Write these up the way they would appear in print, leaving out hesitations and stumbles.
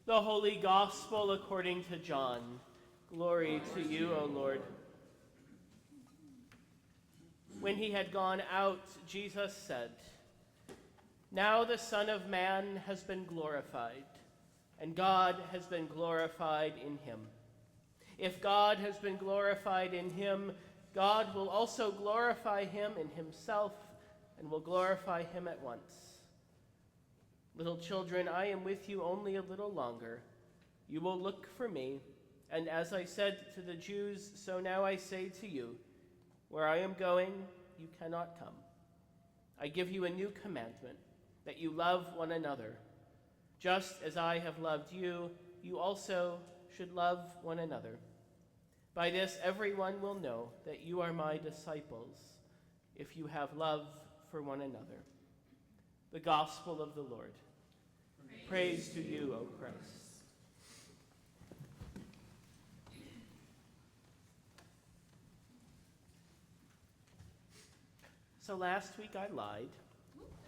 The Holy Gospel according to John. Glory to you, O Lord. When he had gone out, Jesus said, "Now the Son of Man has been glorified, and God has been glorified in him. If God has been glorified in him, God will also glorify him in himself, and will glorify him at once. Little children, I am with you only a little longer. You will look for me, and as I said to the Jews, so now I say to you, where I am going, you cannot come. I give you a new commandment, that you love one another. Just as I have loved you, you also should love one another. By this everyone will know that you are my disciples, if you have love for one another." The Gospel of the Lord. Praise to you, O Christ. So last week I lied.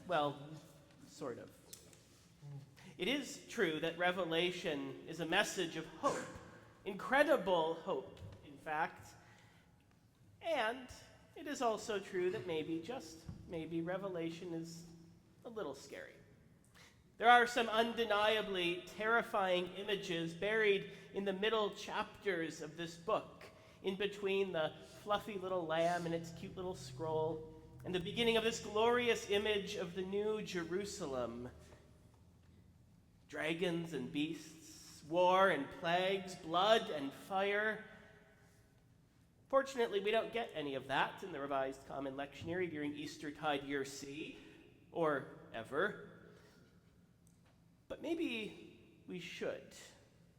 Well, sort of. It is true that Revelation is a message of hope, incredible hope, in fact. And it is also true that maybe, just maybe, Revelation is a little scary. There are some undeniably terrifying images buried in the middle chapters of this book, in between the fluffy little lamb and its cute little scroll, and the beginning of this glorious image of the New Jerusalem. Dragons and beasts, war and plagues, blood and fire. Fortunately, we don't get any of that in the Revised Common Lectionary during Eastertide Year C, or ever. But maybe we should.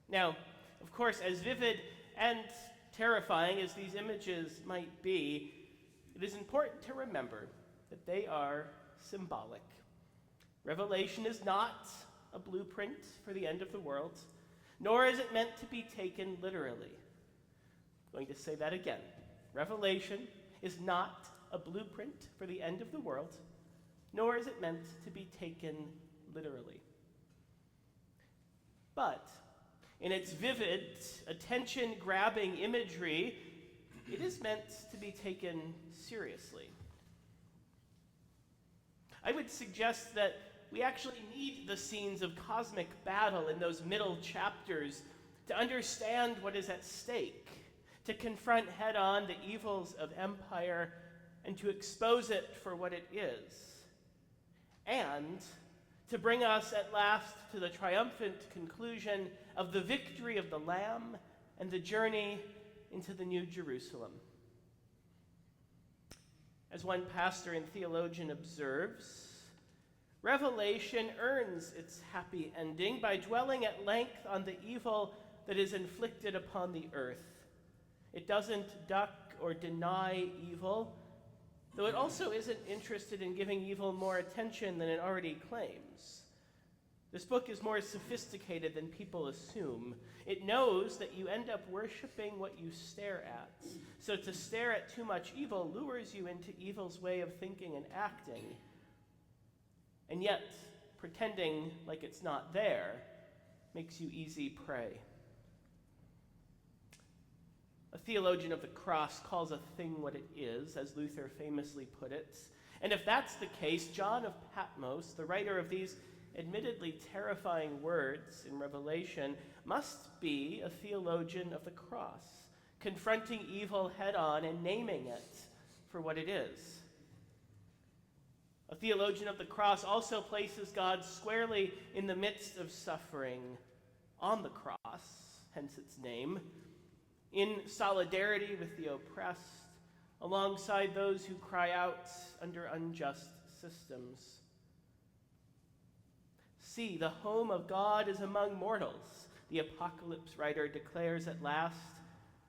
Now, of course, as vivid and terrifying as these images might be, it is important to remember that they are symbolic. Revelation is not a blueprint for the end of the world, nor is it meant to be taken literally. I'm going to say that again. Revelation is not a blueprint for the end of the world, nor is it meant to be taken literally. But in its vivid, attention-grabbing imagery, it is meant to be taken seriously. I would suggest that we actually need the scenes of cosmic battle in those middle chapters to understand what is at stake, to confront head-on the evils of empire, and to expose it for what it is, and to bring us at last to the triumphant conclusion of the victory of the Lamb and the journey into the New Jerusalem. As one pastor and theologian observes, Revelation earns its happy ending by dwelling at length on the evil that is inflicted upon the earth. It doesn't duck or deny evil, though it also isn't interested in giving evil more attention than it already claims. This book is more sophisticated than people assume. It knows that you end up worshiping what you stare at. So to stare at too much evil lures you into evil's way of thinking and acting. And yet, pretending like it's not there makes you easy prey. A theologian of the cross calls a thing what it is, as Luther famously put it. And if that's the case, John of Patmos, the writer of these admittedly terrifying words in Revelation, must be a theologian of the cross, confronting evil head-on and naming it for what it is. A theologian of the cross also places God squarely in the midst of suffering on the cross, hence its name, in solidarity with the oppressed, alongside those who cry out under unjust systems. See, the home of God is among mortals, the Apocalypse writer declares at last.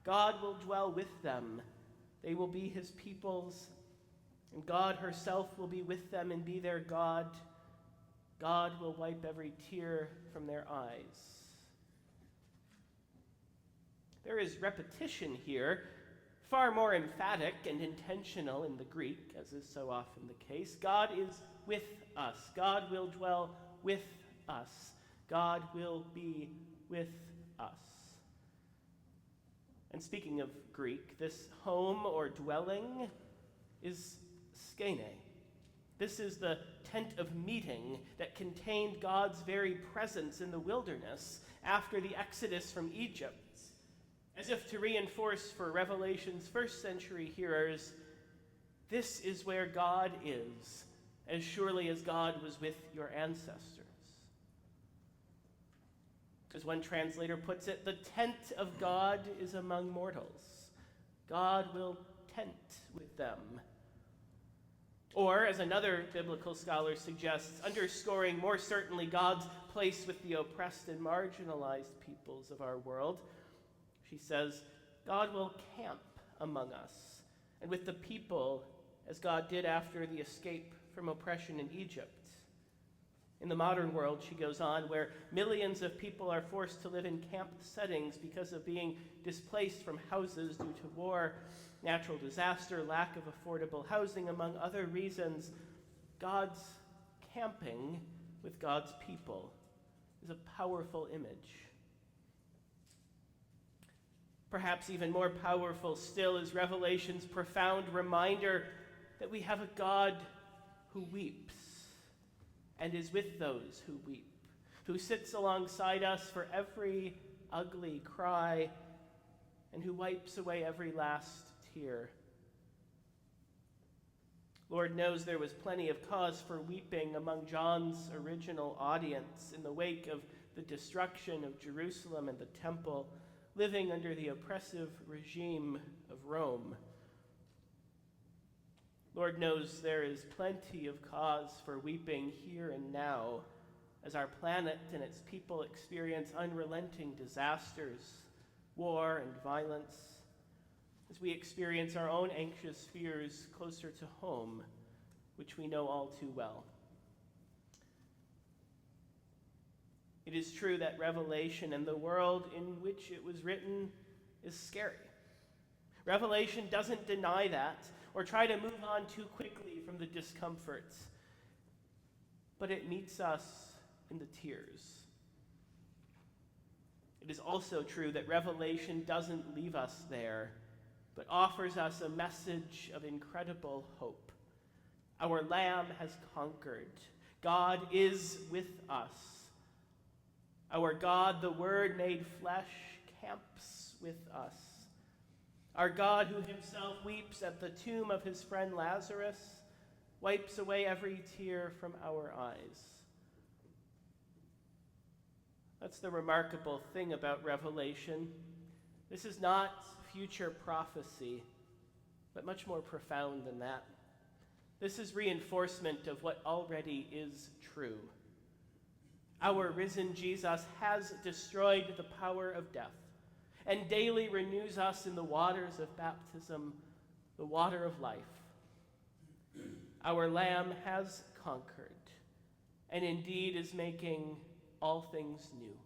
God will dwell with them. They will be his peoples, and God herself will be with them and be their God. God will wipe every tear from their eyes. There is repetition here, far more emphatic and intentional in the Greek, as is so often the case. God is with us. God will dwell with us. God will be with us. And speaking of Greek, this home or dwelling is skene. This is the tent of meeting that contained God's very presence in the wilderness after the exodus from Egypt, as if to reinforce for Revelation's first century hearers, this is where God is, as surely as God was with your ancestors. As one translator puts it, the tent of God is among mortals. God will tent with them. Or, as another biblical scholar suggests, underscoring more certainly God's place with the oppressed and marginalized peoples of our world, she says, God will camp among us and with the people as God did after the escape from oppression in Egypt. In the modern world, she goes on, where millions of people are forced to live in camp settings because of being displaced from houses due to war, natural disaster, lack of affordable housing, among other reasons, God's camping with God's people is a powerful image. Perhaps even more powerful still is Revelation's profound reminder that we have a God who weeps and is with those who weep, who sits alongside us for every ugly cry, and who wipes away every last tear. Lord knows there was plenty of cause for weeping among John's original audience in the wake of the destruction of Jerusalem and the temple, living under the oppressive regime of Rome. Lord knows there is plenty of cause for weeping here and now as our planet and its people experience unrelenting disasters, war, and violence, as we experience our own anxious fears closer to home, which we know all too well. It is true that Revelation and the world in which it was written is scary. Revelation doesn't deny that or try to move on too quickly from the discomforts, but it meets us in the tears. It is also true that Revelation doesn't leave us there, but offers us a message of incredible hope. Our Lamb has conquered. God is with us. Our God, the Word made flesh, camps with us. Our God, who himself weeps at the tomb of his friend Lazarus, wipes away every tear from our eyes. That's the remarkable thing about Revelation. This is not future prophecy, but much more profound than that. This is reinforcement of what already is true. Our risen Jesus has destroyed the power of death and daily renews us in the waters of baptism, the water of life. Our Lamb has conquered and indeed is making all things new.